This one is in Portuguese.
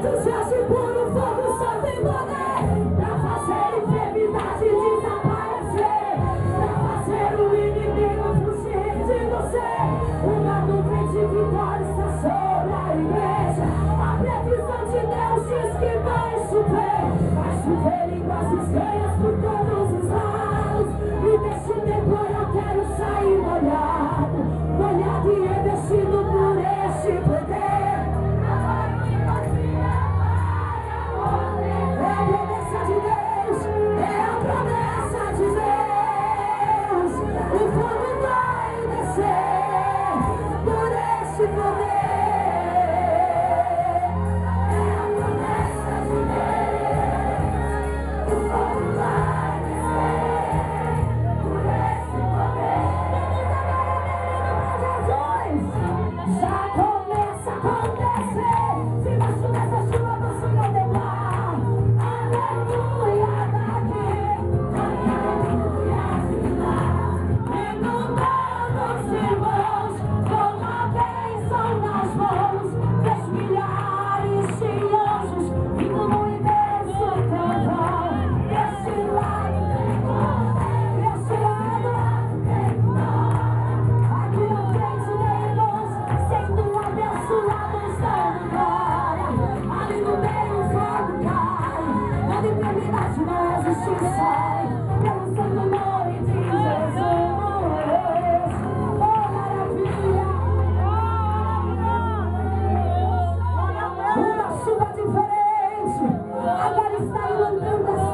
entusiasmo puro, fogo santo e poder, pra fazer enfermidade desaparecer, pra fazer o inimigo fugir de você. Uma nuvem de vitória está sobre a igreja. A previsão de Deus diz que vai chover línguas estranhas por todos os lados. E desse tempo eu quero sair molhado e investido por este poder. É a promessa de Deus, é a promessa de Deus. O fogo vai descer por este poder. É a promessa de Deus. O fogo vai descer por este poder. Já começa a acontecer. Se baixo dessa chuva você não derrubar. Aleluia daqui, aleluia de lá. Inundando os irmãos com a bênção nas mãos. Vejo milhares de anjos vindo no imenso trovão. Deste lado tem poder, deste lado tem glória. Aqui na frente tem irmãos sendo abençoados dando glória. Ali no meio o fogo cai, toda enfermidade não existe, sai pelo santo nome de Jesus. Oh, maravilha! Uma chuva diferente agora está inundando essa